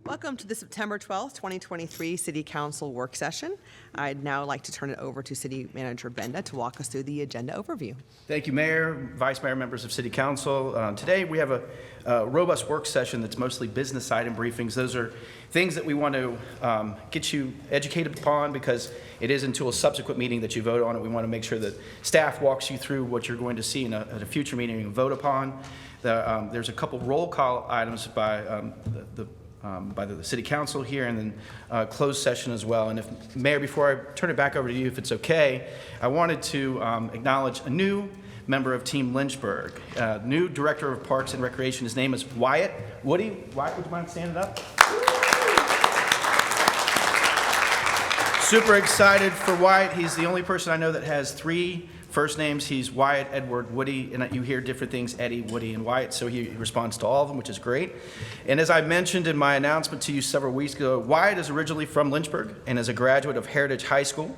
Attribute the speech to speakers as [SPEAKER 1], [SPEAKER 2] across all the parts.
[SPEAKER 1] Welcome to the September 12th, 2023 City Council work session. I'd now like to turn it over to City Manager Benda to walk us through the agenda overview.
[SPEAKER 2] Thank you, Mayor, Vice Mayor, members of City Council. Today we have a robust work session that's mostly business item briefings. Those are things that we want to get you educated upon because it is until a subsequent meeting that you vote on it. We want to make sure that staff walks you through what you're going to see at a future meeting and vote upon. There's a couple roll call items by the City Council here, and then closed session as well. And if, Mayor, before I turn it back over to you, if it's okay, I wanted to acknowledge a new member of Team Lynchburg, new Director of Parks and Recreation. His name is Wyatt. Wyatt, would you mind standing up? Super excited for Wyatt. He's the only person I know that has three first names. He's Wyatt, Edward, Woody, and you hear different things, Eddie, Woody, and Wyatt, so he responds to all of them, which is great. And as I mentioned in my announcement to you several weeks ago, Wyatt is originally from Lynchburg and is a graduate of Heritage High School.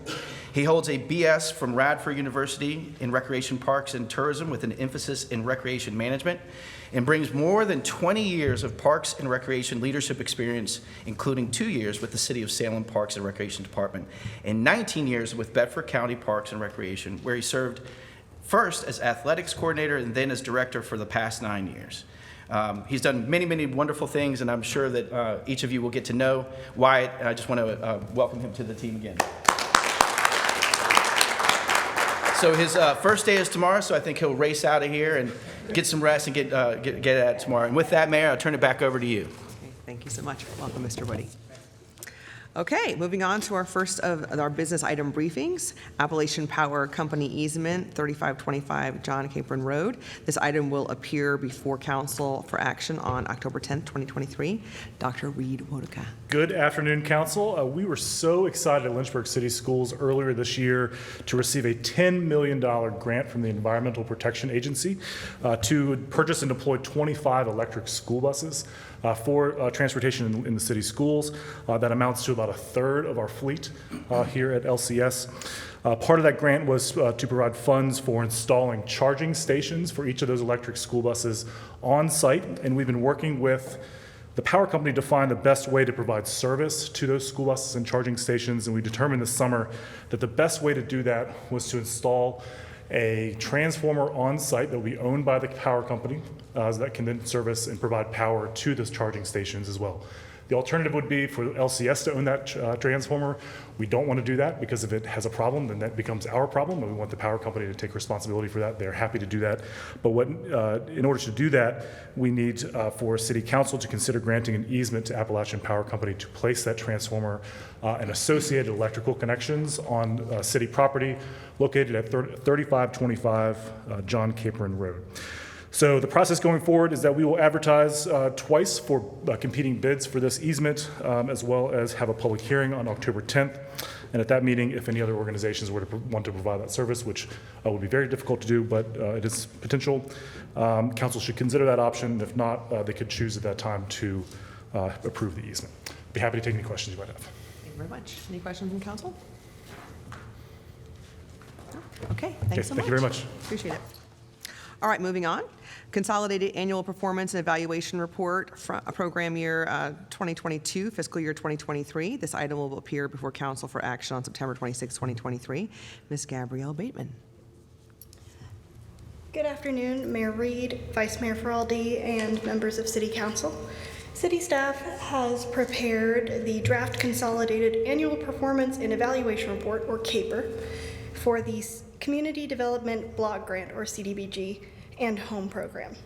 [SPEAKER 2] He holds a BS from Radford University in Recreation Parks and Tourism with an emphasis in recreation management, and brings more than 20 years of parks and recreation leadership experience, including 2 years with the City of Salem Parks and Recreation Department and 19 years with Bedford County Parks and Recreation, where he served first as athletics coordinator and then as director for the past 9 years. He's done many, many wonderful things, and I'm sure that each of you will get to know Wyatt, and I just want to welcome him to the team again. So his first day is tomorrow, so I think he'll race out of here and get some rest and get at it tomorrow. And with that, Mayor, I'll turn it back over to you.
[SPEAKER 1] Okay, thank you so much. Welcome, Mr. Woody. Okay, moving on to our first of our business item briefings, Appalachian Power Company easement, 3525 John Capron Road. This item will appear before council for action on October 10th, 2023. Dr. Reed Wodeca.
[SPEAKER 3] Good afternoon, Council. We were so excited at Lynchburg City Schools earlier this year to receive a $10 million grant from the Environmental Protection Agency to purchase and deploy 25 electric school buses for transportation in the city schools. That amounts to about a third of our fleet here at LCS. Part of that grant was to provide funds for installing charging stations for each of those electric school buses on site, and we've been working with the power company to find the best way to provide service to those school buses and charging stations, and we determined this summer that the best way to do that was to install a transformer on site that will be owned by the power company that can then service and provide power to those charging stations as well. The alternative would be for LCS to own that transformer. We don't want to do that because if it has a problem, then that becomes our problem, and we want the power company to take responsibility for that. They're happy to do that. But in order to do that, we need for City Council to consider granting an easement to Appalachian Power Company to place that transformer and associated electrical connections on city property located at 3525 John Capron Road. So the process going forward is that we will advertise twice for competing bids for this easement, as well as have a public hearing on October 10th. And at that meeting, if any other organizations were to want to provide that service, which would be very difficult to do, but it is potential, council should consider that option. If not, they could choose at that time to approve the easement. Be happy to take any questions you might have.
[SPEAKER 1] Thank you very much. Any questions from council? Okay, thanks so much.
[SPEAKER 3] Thank you very much.
[SPEAKER 1] Appreciate it. All right, moving on. Consolidated Annual Performance and Evaluation Report for program year 2022, fiscal year 2023. This item will appear before council for action on September 26, 2023. Ms. Gabrielle Bateman.
[SPEAKER 4] Good afternoon, Mayor Reed, Vice Mayor Feraldi, and members of City Council. City staff has prepared the draft Consolidated Annual Performance and Evaluation Report, or CAPER, for the Community Development Block Grant, or CDBG, and Home Program.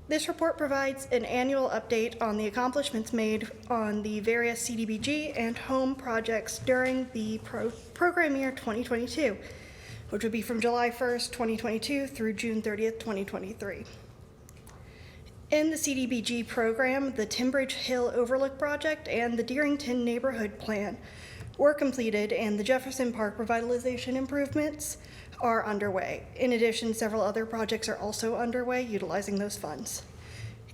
[SPEAKER 4] This report provides an annual update on the accomplishments made on the various CDBG and Home projects during the program year 2022, which would be from July 1st, 2022 through June 30th, 2023. In the CDBG program, the Timbridge Hill Overlook Project and the Deerington Neighborhood Plan were completed, and the Jefferson Park revitalization improvements are underway. In addition, several other projects are also underway utilizing those funds.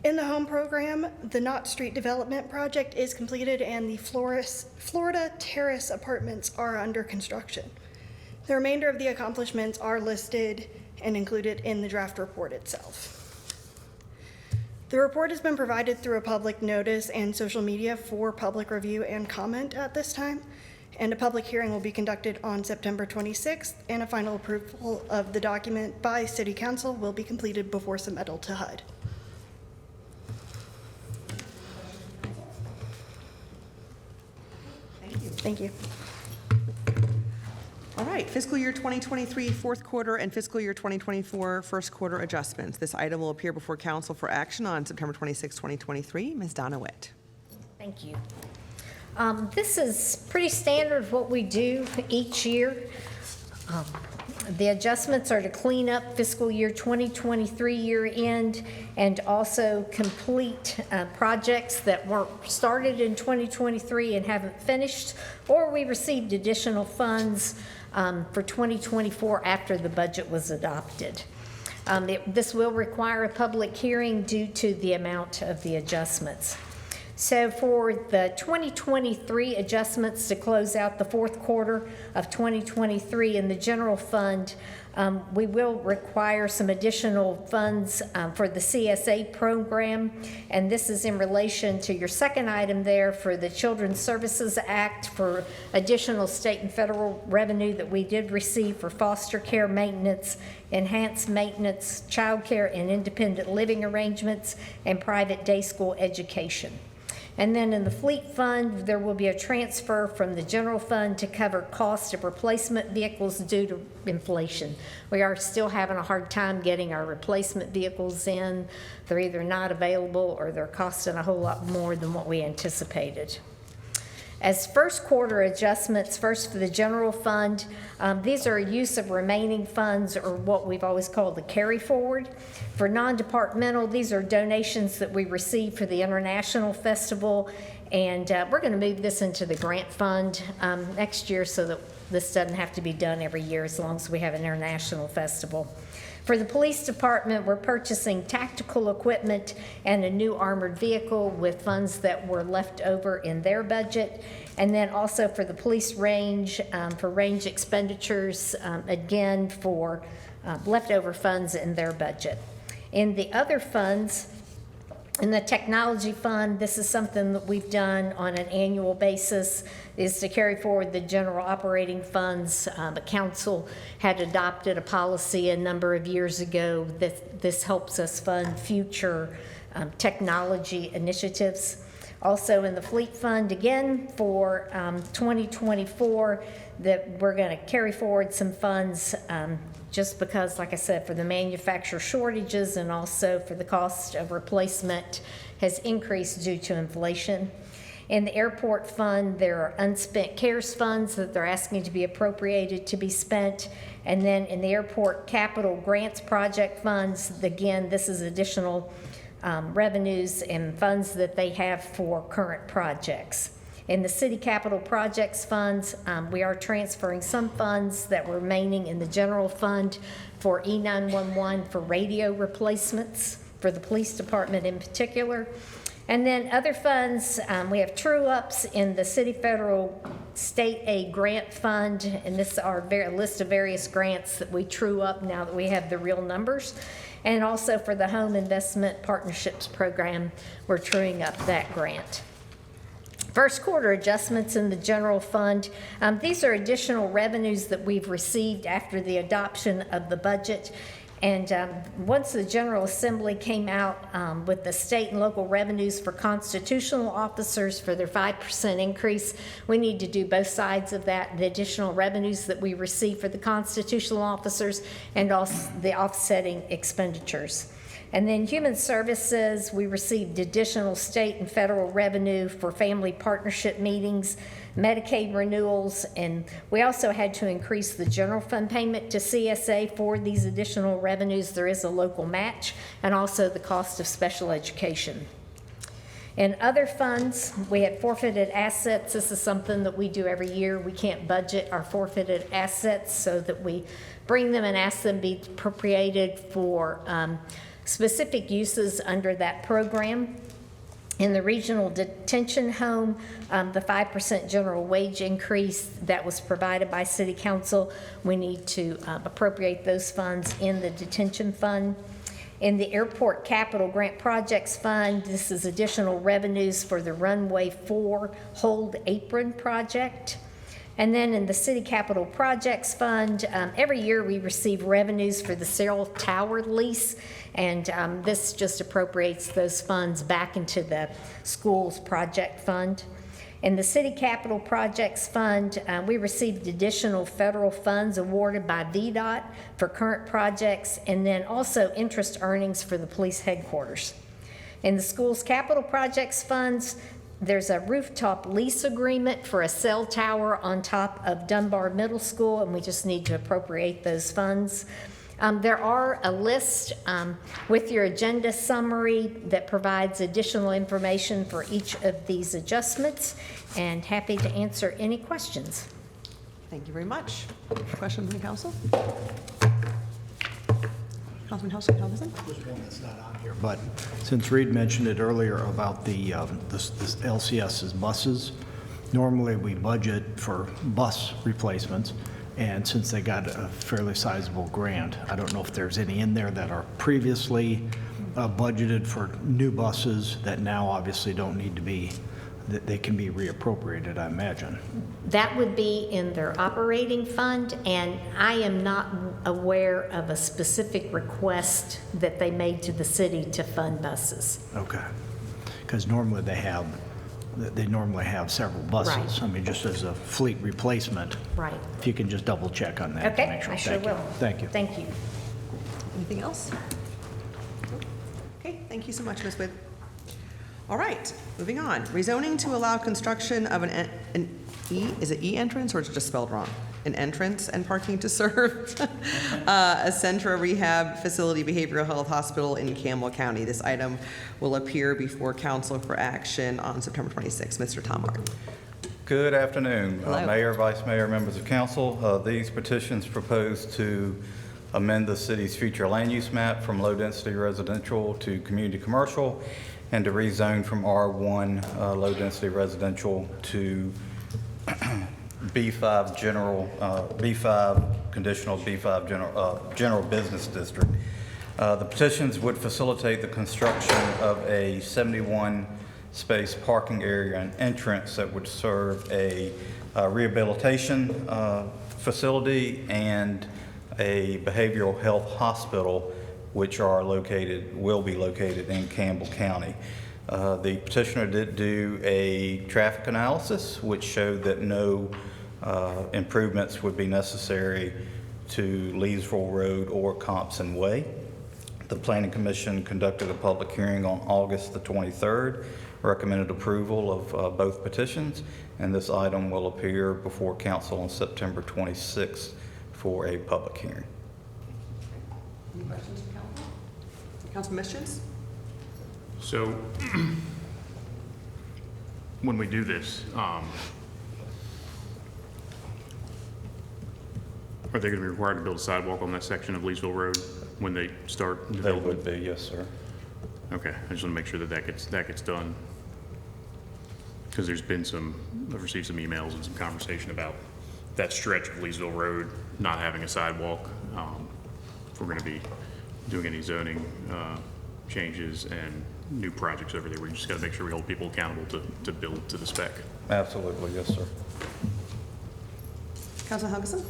[SPEAKER 4] In the Home program, the Knott Street Development Project is completed, and the Florida Terrace Apartments are under construction. The remainder of the accomplishments are listed and included in the draft report itself. The report has been provided through a public notice and social media for public review and comment at this time, and a public hearing will be conducted on September 26th, and a final approval of the document by City Council will be completed before submittal to HUD. Thank you.
[SPEAKER 1] All right, fiscal year 2023 fourth quarter and fiscal year 2024 first quarter adjustments. This item will appear before council for action on September 26, 2023. Ms. Donna Witt.
[SPEAKER 5] Thank you. This is pretty standard what we do each year. The adjustments are to clean up fiscal year 2023 year end and also complete projects that were started in 2023 and haven't finished, or we received additional funds for 2024 after the budget was adopted. This will require a public hearing due to the amount of the adjustments. So for the 2023 adjustments to close out the fourth quarter of 2023 in the general fund, we will require some additional funds for the CSA program, and this is in relation to your second item there for the Children's Services Act for additional state and federal revenue that we did receive for foster care maintenance, enhanced maintenance, child care and independent living arrangements, and private day school education. And then in the fleet fund, there will be a transfer from the general fund to cover cost of replacement vehicles due to inflation. We are still having a hard time getting our replacement vehicles in. They're either not available or they're costing a whole lot more than what we anticipated. As first quarter adjustments, first for the general fund, these are use of remaining funds, or what we've always called the carry forward. For non-departmental, these are donations that we received for the International Festival, and we're going to move this into the grant fund next year so that this doesn't have to be done every year as long as we have an international festival. For the police department, we're purchasing tactical equipment and a new armored vehicle with funds that were left over in their budget. And then also for the police range, for range expenditures, again, for leftover funds in their budget. In the other funds, in the technology fund, this is something that we've done on an annual basis, is to carry forward the general operating funds. The council had adopted a policy a number of years ago that this helps us fund future technology initiatives. Also in the fleet fund, again, for 2024, that we're going to carry forward some funds just because, like I said, for the manufacturer shortages and also for the cost of replacement has increased due to inflation. In the airport fund, there are unspent CARES funds that they're asking to be appropriated to be spent. And then in the airport capital grants project funds, again, this is additional revenues and funds that they have for current projects. In the city capital projects funds, we are transferring some funds that were remaining in the general fund for E911 for radio replacements for the police department in particular. And then other funds, we have true-ups in the city federal state aid grant fund, and this is our list of various grants that we true up now that we have the real numbers. And also for the home investment partnerships program, we're truing up that grant. First quarter adjustments in the general fund. These are additional revenues that we've received after the adoption of the budget. And once the General Assembly came out with the state and local revenues for constitutional officers for their 5% increase, we need to do both sides of that, the additional revenues that we receive for the constitutional officers and also the offsetting expenditures. And then Human Services, we received additional state and federal revenue for family partnership meetings, Medicaid renewals, and we also had to increase the general fund payment to CSA for these additional revenues. There is a local match, and also the cost of special education. In other funds, we had forfeited assets. This is something that we do every year. We can't budget our forfeited assets, so that we bring them and ask them to be appropriated for specific uses under that program. In the regional detention home, the 5% general wage increase that was provided by City Council, we need to appropriate those funds in the detention fund. In the Airport Capital Grant Projects Fund, this is additional revenues for the Runway 4 Hold Apron project. And then in the City Capital Projects Fund, every year we receive revenues for the Cell Tower lease, and this just appropriates those funds back into the school's project fund. In the City Capital Projects Fund, we received additional federal funds awarded by VDOT for current projects, and then also interest earnings for the police headquarters. In the school's capital projects funds, there's a rooftop lease agreement for a cell tower on top of Dunbar Middle School, and we just need to appropriate those funds. There are a list with your agenda summary that provides additional information for each of these adjustments, and happy to answer any questions.
[SPEAKER 1] Thank you very much. Questions from the council? Councilman Helgeson?
[SPEAKER 6] There's one that's not on here, but since Reed mentioned it earlier about the this LCS's buses, normally we budget for bus replacements, and since they got a fairly sizable grant, I don't know if there's any in there that are previously budgeted for new buses that now obviously don't need to be, that they can be reappropriated, I imagine.
[SPEAKER 5] That would be in their operating fund, and I am not aware of a specific request that they made to the city to fund buses.
[SPEAKER 6] Okay. Because normally they normally have several buses.
[SPEAKER 5] Right.
[SPEAKER 6] I mean, just as a fleet replacement.
[SPEAKER 5] Right.
[SPEAKER 6] If you can just double check on that to
[SPEAKER 5] Okay,
[SPEAKER 6] make sure.
[SPEAKER 5] I sure will.
[SPEAKER 6] Thank you.
[SPEAKER 5] Thank you.
[SPEAKER 1] Anything else? Okay, thank you so much, Ms. Witt. All right, moving on. Rezoning to allow construction of an is it E-entrance or is it just spelled wrong? An entrance and parking to serve a Centra Rehab Facility Behavioral Health Hospital in Campbell County. This item will appear before council for action on September 26th. Mr. Tom Martin.
[SPEAKER 7] Good afternoon,
[SPEAKER 1] Hello.
[SPEAKER 7] Mayor, Vice Mayor, members of council. These petitions propose to amend the city's future land use map from low-density residential to community commercial, and to rezone from R1 low-density residential to B5 general, B5 conditional, B5 general business district. The petitions would facilitate the construction of a 71-space parking area and entrance that would serve a rehabilitation facility and a behavioral health hospital, which will be located in Campbell County. The petitioner did do a traffic analysis, which showed that no improvements would be necessary to Leesville Road or Compson Way. The Planning Commission conducted a public hearing on August the 23rd, recommended approval of both petitions, and this item will appear before council on September 26th for a public hearing.
[SPEAKER 1] Any questions from council? Councilman Missions?
[SPEAKER 8] So when we do this, are they going to be required to build a sidewalk on that section of Leesville Road when they start
[SPEAKER 7] They
[SPEAKER 8] development?
[SPEAKER 7] would be, yes, sir.
[SPEAKER 8] Okay, I just want to make sure that that gets done. Because I've received some emails and some conversation about that stretch of Leesville Road not having a sidewalk. If we're going to be doing any zoning changes and new projects over there, we just got to make sure we hold people accountable to build to the spec.
[SPEAKER 7] Absolutely, yes, sir.
[SPEAKER 1] Councilman Helgeson?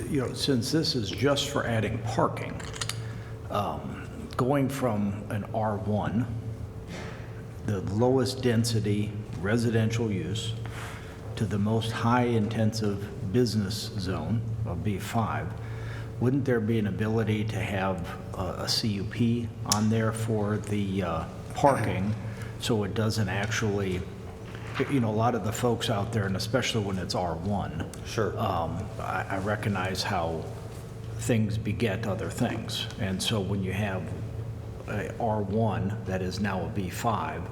[SPEAKER 6] You know, since this is just for adding parking, going from an R1, the lowest density residential use, to the most high intensive business zone of B5, wouldn't there be an ability to have a CUP on there for the parking so it doesn't actually, you know, a lot of the folks out there, and especially when it's R1.
[SPEAKER 7] Sure.
[SPEAKER 6] I recognize how things beget other things. And so when you have a R1 that is now a B5,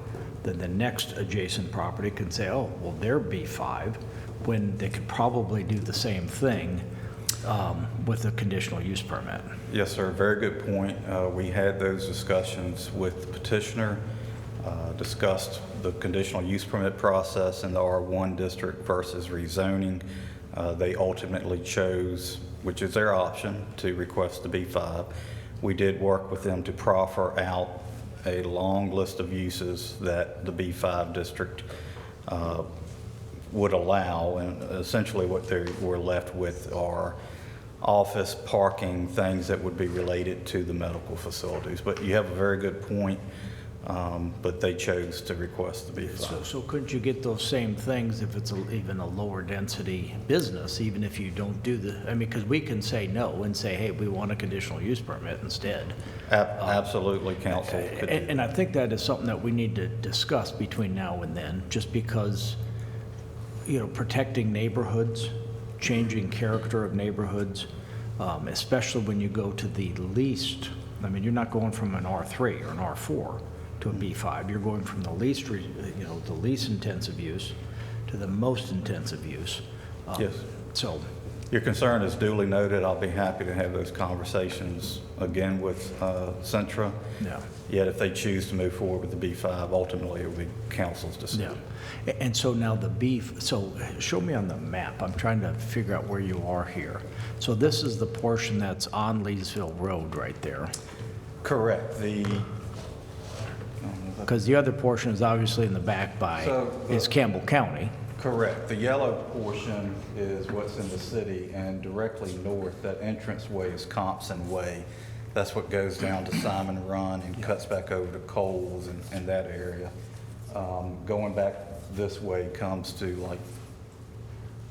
[SPEAKER 6] then the next adjacent property can say, oh, well, they're B5, when they could probably do the same thing with a conditional use permit.
[SPEAKER 7] Yes, sir. Very good point. We had those discussions with the petitioner, discussed the conditional use permit process in the R1 district versus rezoning. They ultimately chose, which is their option, to request the B5. we did work with them to proffer out a long list of uses that the B5 district would allow, and essentially what they were left with are office, parking, things that would be related to the medical facilities. But you have a very good point, but they chose to request the B5.
[SPEAKER 6] So couldn't you get those same things if it's even a lower density business, even if you don't do I mean, because we can say no and say, hey, we want a conditional use permit instead.
[SPEAKER 7] Absolutely, council could do
[SPEAKER 6] And I think that is something that we need to discuss between now and then, just because, you know, protecting neighborhoods, changing character of neighborhoods, especially when you go to the least, I mean, you're not going from an R3 or an R4 to a B5. You're going from the least, the least intensive use to the most intensive use.
[SPEAKER 7] Yes.
[SPEAKER 6] So,
[SPEAKER 7] Your concern is duly noted. I'll be happy to have those conversations again with Centra.
[SPEAKER 6] yeah.
[SPEAKER 7] Yet if they choose to move forward with the B5, ultimately it will be council's decision.
[SPEAKER 6] Yeah. And so now so show me on the map. I'm trying to figure out where you are here. So this is the portion that's on Leesville Road right there.
[SPEAKER 7] Correct.
[SPEAKER 6] Because the other portion is obviously in the back is Campbell County.
[SPEAKER 7] Correct. The yellow portion is what's in the city, and directly north, that entranceway is Compson Way. That's what goes down to Simon Run and cuts back over to Coles and that area. Going back this way comes to like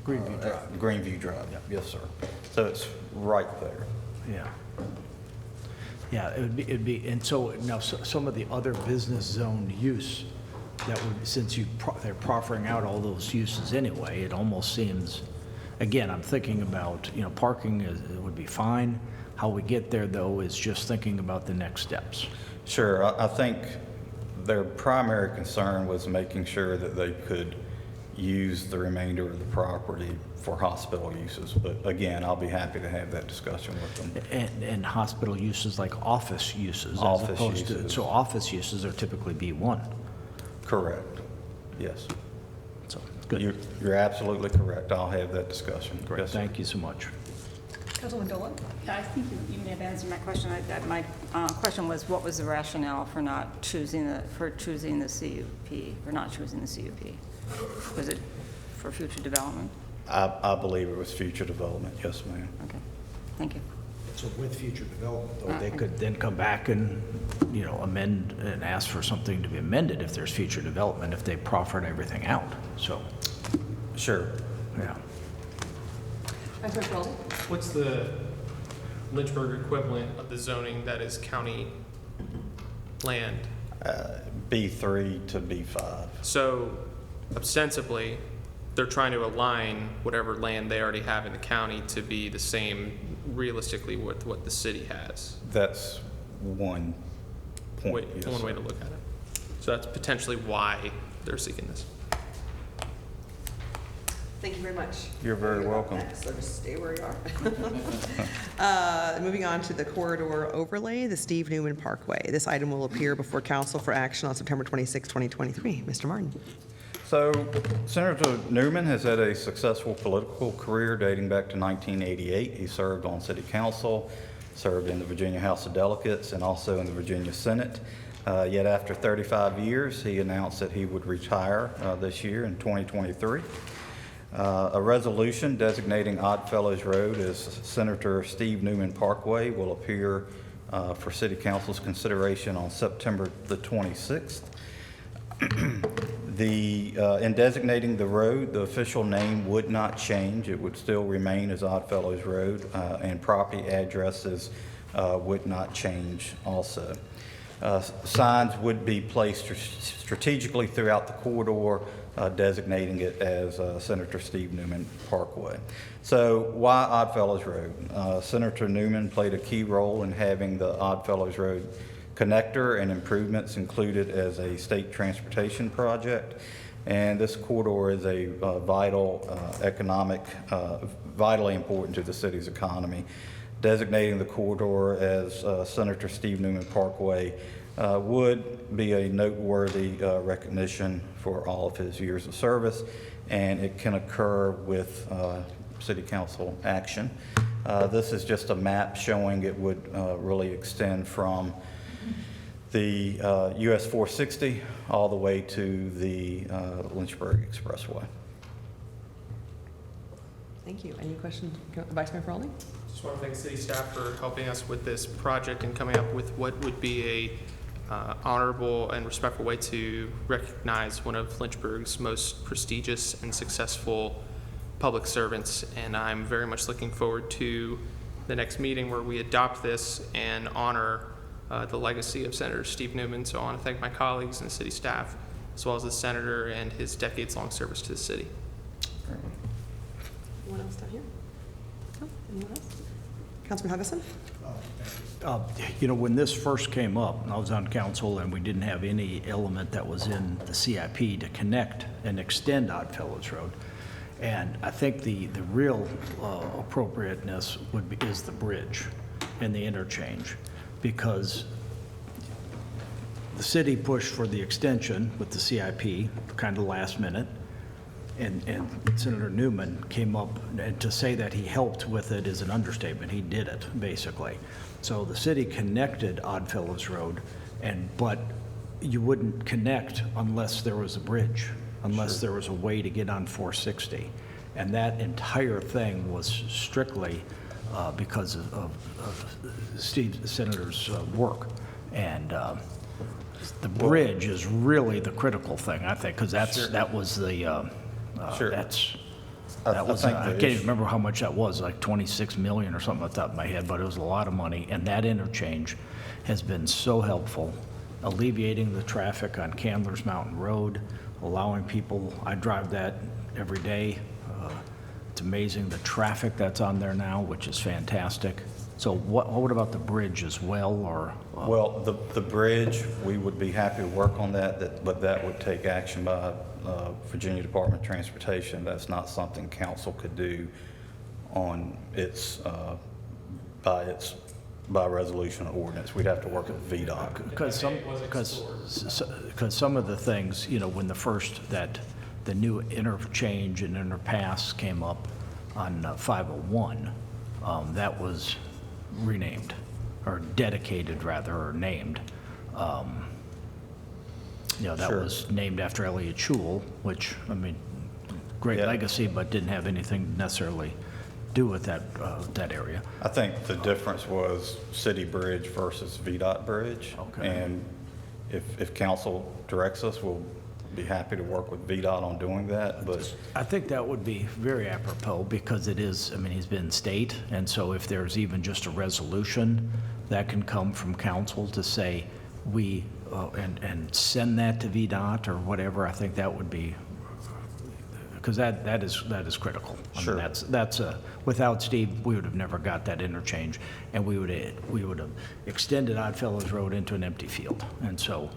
[SPEAKER 6] Greenview Drive.
[SPEAKER 7] Greenview Drive. Yes, sir. So it's right there.
[SPEAKER 6] Yeah. Yeah, it'd be, and so now some of the other business zone use that would, since they're proffering out all those uses anyway, it almost seems, again, I'm thinking about, parking it would be fine. How we get there though is just thinking about the next steps.
[SPEAKER 7] Sure. I think their primary concern was making sure that they could use the remainder of the property for hospital uses. But again, I'll be happy to have that discussion with them.
[SPEAKER 6] And hospital uses like office uses
[SPEAKER 7] Office
[SPEAKER 6] as opposed
[SPEAKER 7] uses.
[SPEAKER 6] to, so office uses are typically B1.
[SPEAKER 7] Correct. Yes.
[SPEAKER 6] So, good.
[SPEAKER 7] You're absolutely correct. I'll have that discussion.
[SPEAKER 6] Great,
[SPEAKER 7] Yes, sir.
[SPEAKER 6] thank you so much.
[SPEAKER 1] Councilwoman Dolan?
[SPEAKER 9] Yeah, I think you may have answered my question. My question was, what was the rationale for not choosing the CUP, or not choosing the CUP? Was it for future development?
[SPEAKER 7] I believe it was future development. Yes, ma'am.
[SPEAKER 9] Okay, thank you.
[SPEAKER 6] So with future development, though, they could then come back and, amend and ask for something to be amended if there's future development, if they proffered everything out, so,
[SPEAKER 7] Sure.
[SPEAKER 6] yeah.
[SPEAKER 1] Councilman Crowley?
[SPEAKER 10] What's the Lynchburg equivalent of the zoning that is county land?
[SPEAKER 7] B3 to B5.
[SPEAKER 10] So ostensibly, they're trying to align whatever land they already have in the county to be the same realistically with what the city has.
[SPEAKER 7] That's one point. Yes,
[SPEAKER 10] One way
[SPEAKER 7] sir.
[SPEAKER 10] to look at it. So that's potentially why they're seeking this.
[SPEAKER 1] Thank you very much.
[SPEAKER 7] You're very welcome.
[SPEAKER 1] So just stay where you are. Moving on to the corridor overlay, the Steve Newman Parkway. This item will appear before council for action on September 26, 2023. Mr. Martin.
[SPEAKER 7] So Senator Newman has had a successful political career dating back to 1988. He served on city council, served in the Virginia House of Delegates, and also in the Virginia Senate. Yet after 35 years, he announced that he would retire this year in 2023. A resolution designating Oddfellows Road as Senator Steve Newman Parkway will appear for City Council's consideration on September the 26th. In designating the road, the official name would not change. It would still remain as Oddfellows Road, and property addresses would not change also. Signs would be placed strategically throughout the corridor, designating it as Senator Steve Newman Parkway. So why Oddfellows Road? Senator Newman played a key role in having the Oddfellows Road connector and improvements included as a state transportation project. And this corridor is a vital vitally important to the city's economy. Designating the corridor as Senator Steve Newman Parkway would be a noteworthy recognition for all of his years of service, and it can occur with city council action. This is just a map showing it would really extend from the US 460 all the way to the Lynchburg Expressway.
[SPEAKER 1] Thank you. Any questions, Vice Mayor Feraldi?
[SPEAKER 10] Just want to thank city staff for helping us with this project and coming up with what would be a honorable and respectful way to recognize one of Lynchburg's most prestigious and successful public servants. And I'm very much looking forward to the next meeting where we adopt this and honor the legacy of Senator Steve Newman. So I want to thank my colleagues and city staff, as well as the senator and his decades-long service to the city.
[SPEAKER 1] Anyone else down here? No? Anyone else? Councilman Hugginson?
[SPEAKER 6] You know, when this first came up, and I was on council, and we didn't have any element that was in the CIP to connect and extend Oddfellows Road. And I think the real appropriateness is the bridge and the interchange, because the city pushed for the extension with the CIP kind of last minute, and Senator Newman came up, and to say that he helped with it is an understatement. He did it, basically. So the city connected Oddfellows Road, but you wouldn't connect unless there was a bridge, unless there was a way to get on 460. And that entire thing was strictly because of Steve, the senator's work. And the bridge is really the critical thing, I think, because that was the,
[SPEAKER 7] Sure.
[SPEAKER 6] that was, I can't even remember how much that was, like 26 million or something off the top of my head, but it was a lot of money. And that interchange has been so helpful, alleviating the traffic on Candler's Mountain Road, allowing people, I drive that every day. It's amazing the traffic that's on there now, which is fantastic. So what about the bridge as well, or?
[SPEAKER 7] Well, the bridge, we would be happy to work on that, but that would take action by Virginia Department of Transportation. That's not something council could do on its, by resolution or ordinance. We'd have to work with VDOT.
[SPEAKER 6] Because some of the things, you know, when the new interchange and interpass came up on 501, that was renamed, or dedicated rather, or named. You know, that
[SPEAKER 7] Sure.
[SPEAKER 6] was named after Elliott Schul, which, I mean, great
[SPEAKER 7] Yeah.
[SPEAKER 6] legacy, but didn't have anything necessarily do with that area.
[SPEAKER 7] I think the difference was city bridge versus VDOT bridge.
[SPEAKER 6] Okay.
[SPEAKER 7] And if council directs us, we'll be happy to work with VDOT on doing that, but
[SPEAKER 6] I think that would be very apropos, because it is, I mean, he's been state, and so if there's even just a resolution that can come from council to say, and send that to VDOT or whatever, I think that would be, because that is critical.
[SPEAKER 7] Sure.
[SPEAKER 6] I mean, without Steve, we would have never got that interchange, and we would have extended Oddfellows Road into an empty field, and so,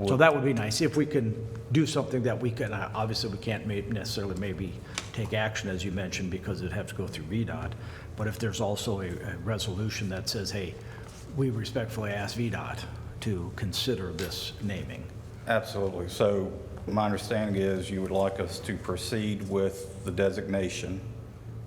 [SPEAKER 6] so that would be nice, if we can do something that we can, obviously we can't necessarily maybe take action, as you mentioned, because it'd have to go through VDOT, but if there's also a resolution that says, hey, we respectfully ask VDOT to consider this naming.
[SPEAKER 7] absolutely. So my understanding is you would like us to proceed with the designation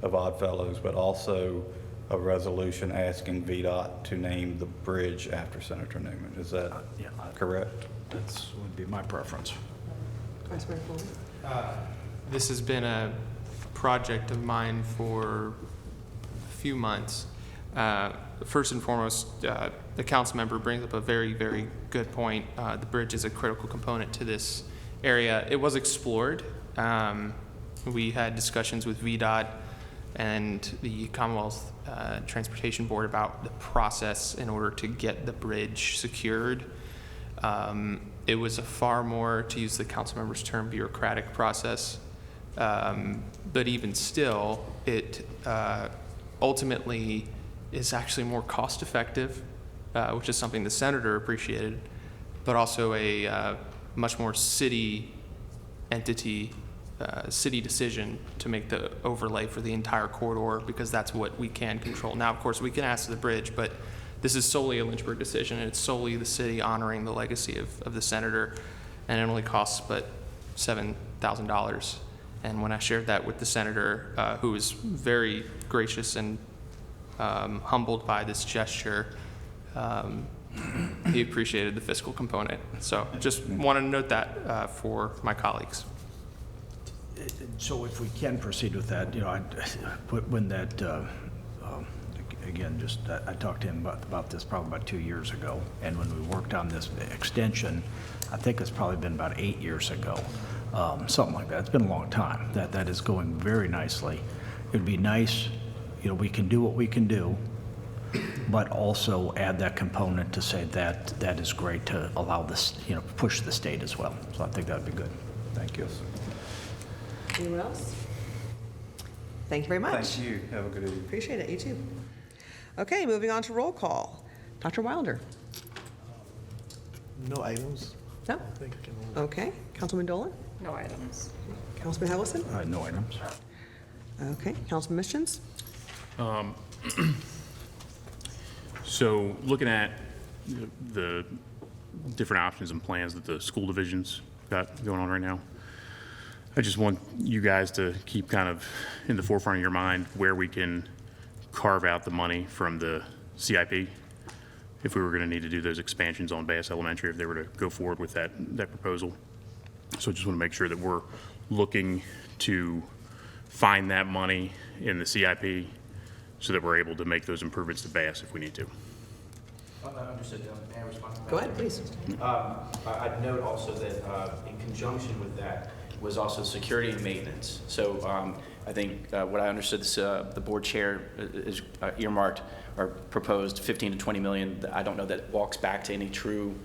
[SPEAKER 7] of Oddfellows, but also a resolution asking VDOT to name the bridge after Senator Newman. Is that
[SPEAKER 6] Yeah,
[SPEAKER 7] correct?
[SPEAKER 6] that would be my preference.
[SPEAKER 1] Vice Mayor Feraldi?
[SPEAKER 10] This has been a project of mine for a few months. First and foremost, the council member brings up a very, very good point. The bridge is a critical component to this area. It was explored. We had discussions with VDOT and the Commonwealth Transportation Board about the process in order to get the bridge secured. It was a far more, to use the council member's term, bureaucratic process. But even still, it ultimately is actually more cost effective, which is something the senator appreciated, but also a much more city entity, city decision to make the overlay for the entire corridor, because that's what we can control. Now, of course, we can ask the bridge, but this is solely a Lynchburg decision, and it's solely the city honoring the legacy of the senator, and it only costs but $7,000. And when I shared that with the senator, who was very gracious and humbled by this gesture, he appreciated the fiscal component. So just wanted to note that for my colleagues.
[SPEAKER 6] So if we can proceed with that, you know, when that, again, just, I talked to him about this probably about 2 years ago, and when we worked on this extension, I think it's probably been about 8 years ago, something like that. It's been a long time. That is going very nicely. It'd be nice, you know, we can do what we can do, but also add that component to say that that is great to allow this, you know, push the state as well. So I think that'd be good. Thank you.
[SPEAKER 1] Anyone else? Thank you very much.
[SPEAKER 7] Thank you. Have a good evening.
[SPEAKER 1] Appreciate it. You too. Okay, moving on to roll call. Dr. Wilder?
[SPEAKER 11] No items.
[SPEAKER 1] No?
[SPEAKER 11] I think I can.
[SPEAKER 1] Okay. Councilman Dolan?
[SPEAKER 9] No items.
[SPEAKER 1] Councilman Hellison?
[SPEAKER 6] No items.
[SPEAKER 1] Okay. Councilman Mischins?
[SPEAKER 8] So looking at the different options and plans that the school divisions got going on right now, I just want you guys to keep kind of in the forefront of your mind where we can carve out the money from the CIP if we were going to need to do those expansions on Bass Elementary, if they were to go forward with that proposal. So I just want to make sure that we're looking to find that money in the CIP so that we're able to make those improvements to Bass if we need to.
[SPEAKER 2] Understood. May I respond?
[SPEAKER 1] Go ahead, please.
[SPEAKER 2] I'd note also that in conjunction with that was also security and maintenance. So I think what I understood, the board chair is earmarked or proposed 15 to 20 million. I don't know that it walks back to any true,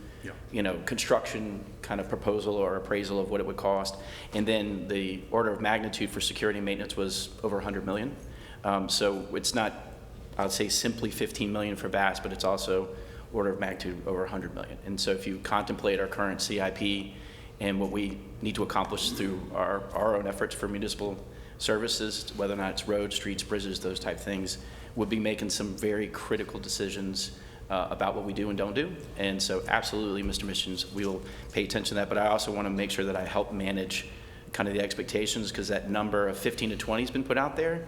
[SPEAKER 2] you know, construction kind of proposal or appraisal of what it would cost. And then the order of magnitude for security and maintenance was over 100 million. So it's not, I'd say, simply 15 million for Bass, but it's also order of magnitude over 100 million. And so if you contemplate our current CIP and what we need to accomplish through our own efforts for municipal services, whether or not it's roads, streets, bridges, those type things, we'll be making some very critical decisions about what we do and don't do. And so absolutely, Mr. Mischins, we will pay attention to that, but I also want to make sure that I help manage kind of the expectations, because that number of 15 to 20 has been put out there,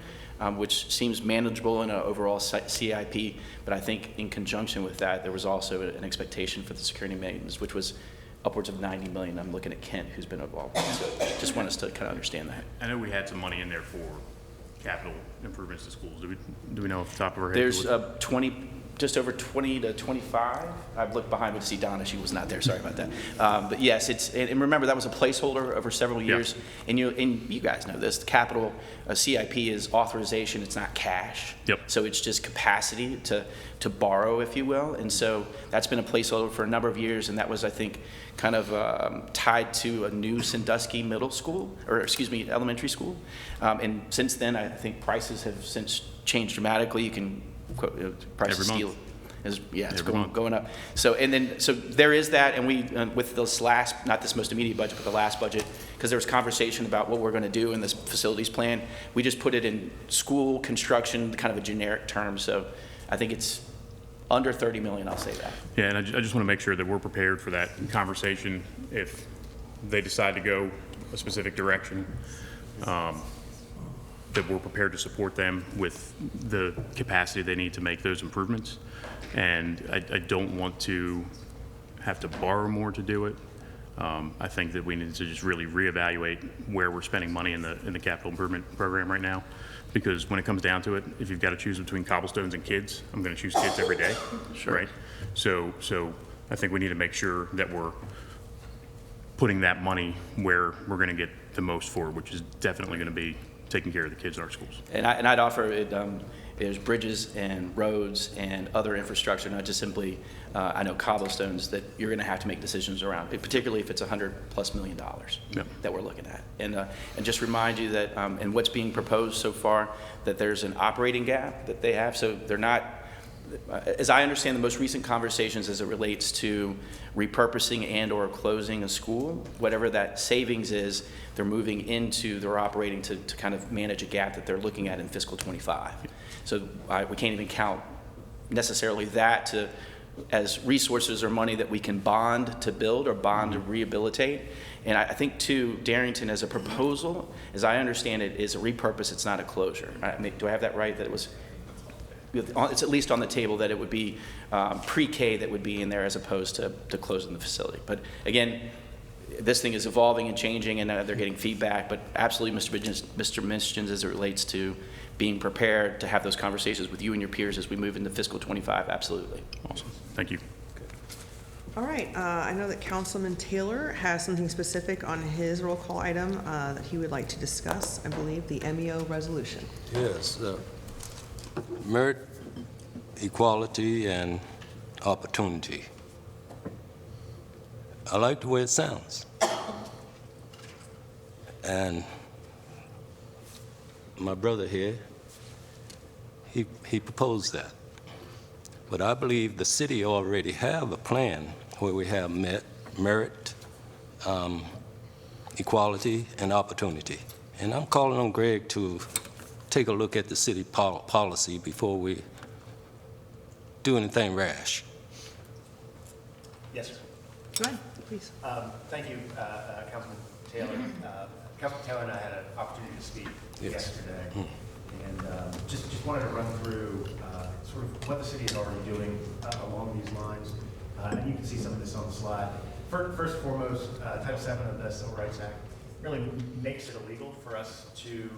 [SPEAKER 2] which seems manageable in an overall CIP, but I think in conjunction with that, there was also an expectation for the security maintenance, which was upwards of 90 million. I'm looking at Kent, who's been involved. So just want us to kind of understand that.
[SPEAKER 8] I know we had some money in there for capital improvements to schools. Do we know off the top of our head?
[SPEAKER 2] There's 20, just over 20 to 25. I've looked behind me to see Donna. She was not there. Sorry about that. But yes, it's, and remember, that was a placeholder over several years. Yeah. And you guys know this. The capital CIP is authorization. It's not cash.
[SPEAKER 8] Yep.
[SPEAKER 2] So it's just capacity to borrow, if you will. And so that's been a placeholder for a number of years. And that was, I think, kind of tied to a new Sandusky middle school, or excuse me, elementary school. And since then, I think prices have since changed dramatically. You can price of steel is it's going up. So so there is that, and we with this last, not this most immediate budget, but the last budget, because there was conversation about what we're going to do in this facilities plan. We just put it in school construction, kind of a generic term. So I think it's under 30 million. I'll say that.
[SPEAKER 8] Yeah, and I just want to make sure that we're prepared for that conversation if they decide to go a specific direction. That we're prepared to support them with the capacity they need to make those improvements. And I don't want to have to borrow more to do it. I think that we need to just really reevaluate where we're spending money in the capital improvement program right now. Because when it comes down to it, if you've got to choose between cobblestones and kids, I'm going to choose kids every day.
[SPEAKER 2] Sure.
[SPEAKER 8] Right? So I think we need to make sure that we're putting that money where we're going to get the most for it, which is definitely going to be taking care of the kids in our schools.
[SPEAKER 2] And I'd offer it, there's bridges and roads and other infrastructure, not just simply, I know cobblestones, that you're going to have to make decisions around, particularly if it's $100+ million that we're looking at. And just remind you that, and what's being proposed so far, that there's an operating gap that they have, so they're not, as I understand the most recent conversations as it relates to repurposing and or closing a school, whatever that savings is, they're moving into their operating to kind of manage a gap that they're looking at in fiscal 25. So we can't even count necessarily that to as resources or money that we can bond to build or bond to rehabilitate. And I think too, Darrington as a proposal, as I understand it, is a repurpose, it's not a closure. Do I have that right, that it was, it's at least on the table that it would be pre-K that would be in there as opposed to closing the facility. But again, this thing is evolving and changing, and they're getting feedback, but absolutely, Mr. Mischins, as it relates to being prepared to have those conversations with you and your peers as we move into fiscal 25, absolutely.
[SPEAKER 8] Awesome. Thank you.
[SPEAKER 1] All right, I know that Councilman Taylor has something specific on his roll call item that he would like to discuss, I believe, the MEO resolution.
[SPEAKER 11] Yes, merit, equality, and opportunity. I like the way it sounds. And my brother here, he proposed that. But I believe the city already have a plan where we have merit, equality, and opportunity. And I'm calling on Greg to take a look at the city policy before we do anything rash.
[SPEAKER 12] Yes, sir.
[SPEAKER 1] Go ahead, please.
[SPEAKER 12] Thank you, Councilman Taylor. Councilman Taylor and I had an opportunity to speak yesterday, and just wanted to run through sort of what the city is already doing along these lines. And you can see some of this on the slide. First and foremost, Title VII of the Civil Rights Act really makes it illegal for us to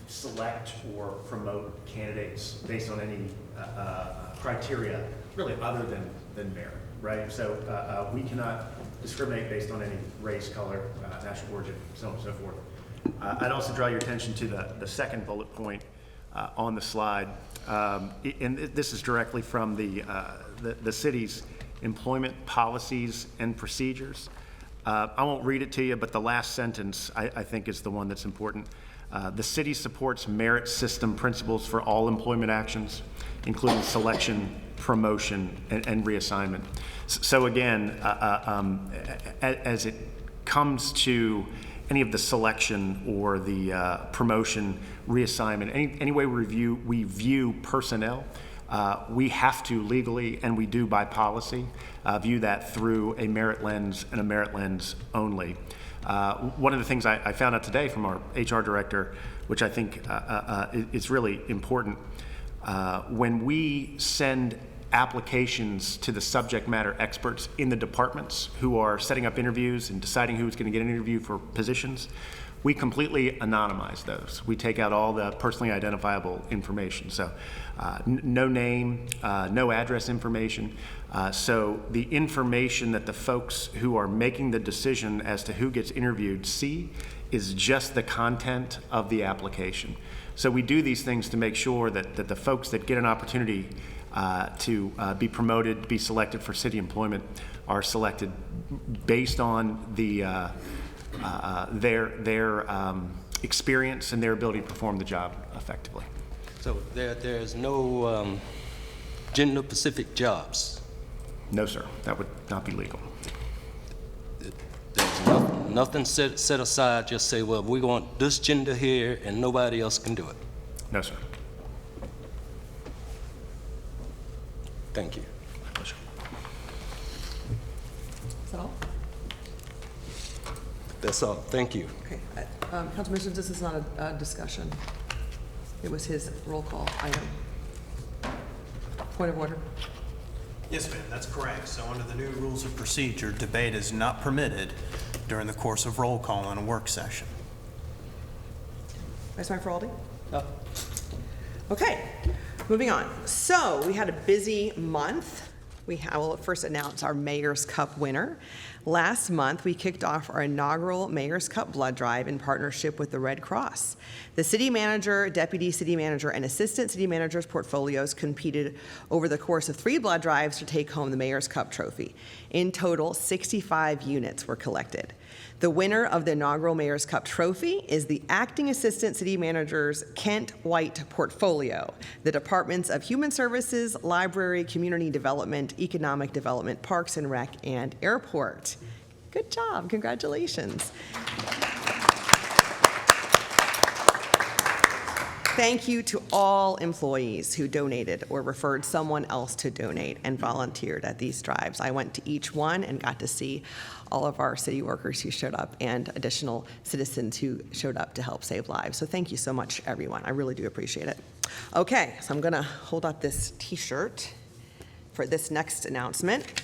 [SPEAKER 12] select or promote candidates based on any criteria really other than merit, right? So we cannot discriminate based on any race, color, national origin, so on and so forth. I'd also draw your attention to the second bullet point on the slide, and this is directly from the city's employment policies and procedures. I won't read it to you, but the last sentence I think is the one that's important. The city supports merit system principles for all employment actions, including selection, promotion, and reassignment. So again, as it comes to any of the selection or the promotion, reassignment, any way we view personnel, we have to legally, and we do by policy, view that through a merit lens and a merit lens only. One of the things I found out today from our HR director, which I think is really important, when we send applications to the subject matter experts in the departments who are setting up interviews and deciding who's going to get an interview for positions, we completely anonymize those. We take out all the personally identifiable information. So no name, no address information. So the information that the folks who are making the decision as to who gets interviewed see is just the content of the application. So we do these things to make sure that the folks that get an opportunity to be promoted, be selected for city employment, are selected based on their experience and their ability to perform the job effectively.
[SPEAKER 11] So there's no gender-specific jobs?
[SPEAKER 12] No, sir. That would not be legal.
[SPEAKER 11] There's nothing set aside, just say, well, we want this gender here and nobody else can do it?
[SPEAKER 12] No, sir.
[SPEAKER 11] Thank you.
[SPEAKER 1] Is that all?
[SPEAKER 11] That's all. Thank you.
[SPEAKER 1] Okay. Councilman Mischins, this is not a discussion. It was his roll call item. Point of order.
[SPEAKER 13] Yes, ma'am, that's correct. So under the new rules of procedure, debate is not permitted during the course of roll call in a work session.
[SPEAKER 1] Vice Mayor Feraldi? Okay, moving on. So we had a busy month. I will first announce our Mayor's Cup winner. Last month, we kicked off our inaugural Mayor's Cup blood drive in partnership with the Red Cross. The city manager, deputy city manager, and assistant city manager's portfolios competed over the course of 3 blood drives to take home the Mayor's Cup trophy. In total, 65 units were collected. The winner of the inaugural Mayor's Cup trophy is the acting assistant city manager's Kent White portfolio, the departments of Human Services, Library, Community Development, Economic Development, Parks and Rec, and Airport. Good job, congratulations. Thank you to all employees who donated or referred someone else to donate and volunteered at these drives. I went to each one and got to see all of our city workers who showed up and additional citizens who showed up to help save lives. So thank you so much, everyone. I really do appreciate it. Okay, so I'm gonna hold up this T-shirt for this next announcement.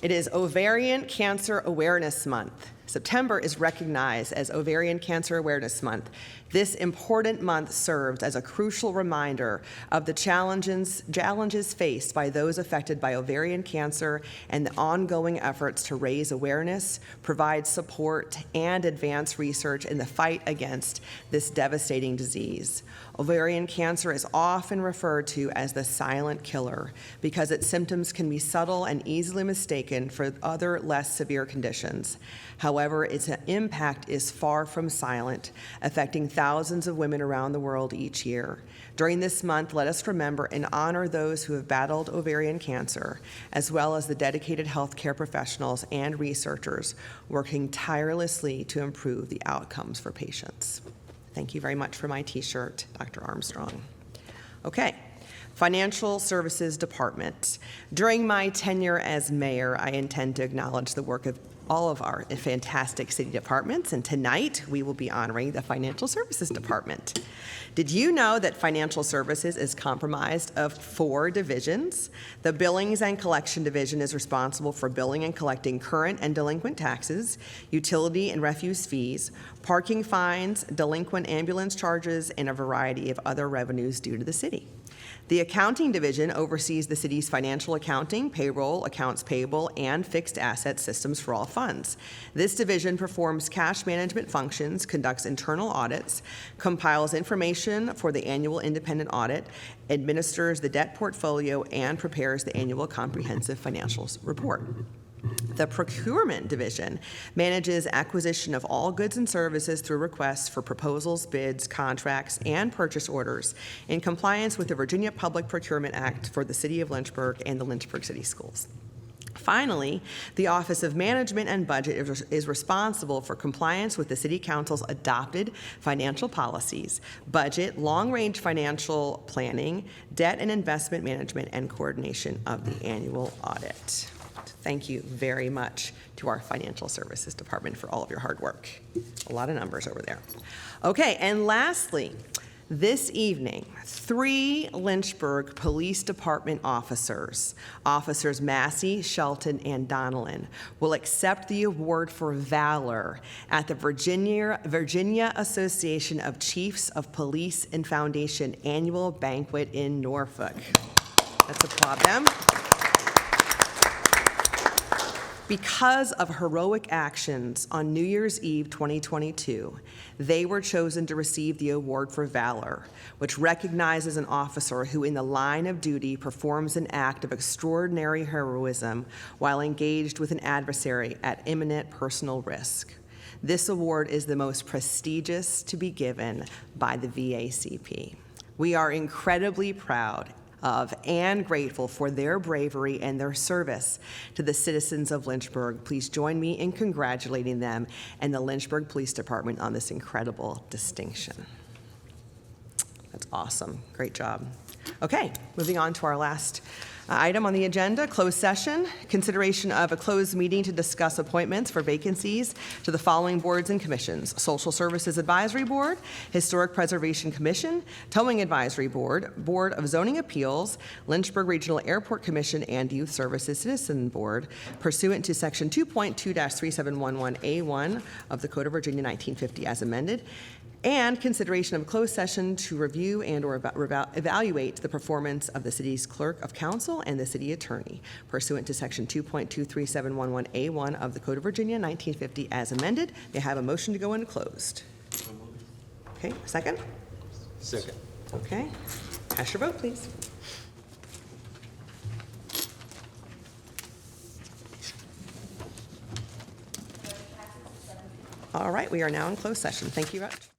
[SPEAKER 1] It is Ovarian Cancer Awareness Month. September is recognized as Ovarian Cancer Awareness Month. This important month serves as a crucial reminder of the challenges faced by those affected by ovarian cancer and the ongoing efforts to raise awareness, provide support, and advance research in the fight against this devastating disease. Ovarian cancer is often referred to as the silent killer because its symptoms can be subtle and easily mistaken for other less severe conditions. However, its impact is far from silent, affecting thousands of women around the world each year. During this month, let us remember and honor those who have battled ovarian cancer, as well as the dedicated healthcare professionals and researchers working tirelessly to improve the outcomes for patients. Thank you very much for my T-shirt, Dr. Armstrong. Okay. Financial Services Department. During my tenure as mayor, I intend to acknowledge the work of all of our fantastic city departments, and tonight we will be honoring the Financial Services Department. Did you know that Financial Services is comprised of 4 divisions? The Billings and Collection Division is responsible for billing and collecting current and delinquent taxes, utility and refuse fees, parking fines, delinquent ambulance charges, and a variety of other revenues due to the city. The Accounting Division oversees the city's financial accounting, payroll, accounts payable, and fixed asset systems for all funds. This division performs cash management functions, conducts internal audits, compiles information for the annual independent audit, administers the debt portfolio, and prepares the annual comprehensive financials report. The Procurement Division manages acquisition of all goods and services through requests for proposals, bids, contracts, and purchase orders in compliance with the Virginia Public Procurement Act for the City of Lynchburg and the Lynchburg City Schools. Finally, the Office of Management and Budget is responsible for compliance with the City Council's adopted financial policies, budget, long-range financial planning, debt and investment management, and coordination of the annual audit. Thank you very much to our Financial Services Department for all of your hard work. A lot of numbers over there. Okay, and lastly, this evening, 3 Lynchburg Police Department officers, Officers Massey, Shelton, and Donnellan, will accept the Award for Valor at the Virginia Association of Chiefs of Police and Foundation Annual Banquet in Norfolk. Let's applaud them. Because of heroic actions on New Year's Eve 2022, they were chosen to receive the Award for Valor, which recognizes an officer who in the line of duty performs an act of extraordinary heroism while engaged with an adversary at imminent personal risk. This award is the most prestigious to be given by the VACP. We are incredibly proud of and grateful for their bravery and their service to the citizens of Lynchburg. Please join me in congratulating them and the Lynchburg Police Department on this incredible distinction. That's awesome. Great job. Okay, moving on to our last item on the agenda, closed session, consideration of a closed meeting to discuss appointments for vacancies to the following boards and commissions: Social Services Advisory Board, Historic Preservation Commission, Towing Advisory Board, Board of Zoning Appeals, Lynchburg Regional Airport Commission, and Youth Services Citizen Board, pursuant to Section 2.2-3711A1 of the Code of Virginia 1950 as amended, and consideration of a closed session to review and or evaluate the performance of the city's clerk of council and the city attorney, pursuant to Section 2.23711A1 of the Code of Virginia 1950 as amended. May I have a motion to go into closed? Okay, second?
[SPEAKER 11] Second.
[SPEAKER 1] Okay, cast your vote, please. All right, we are now in closed session. Thank you, Rich.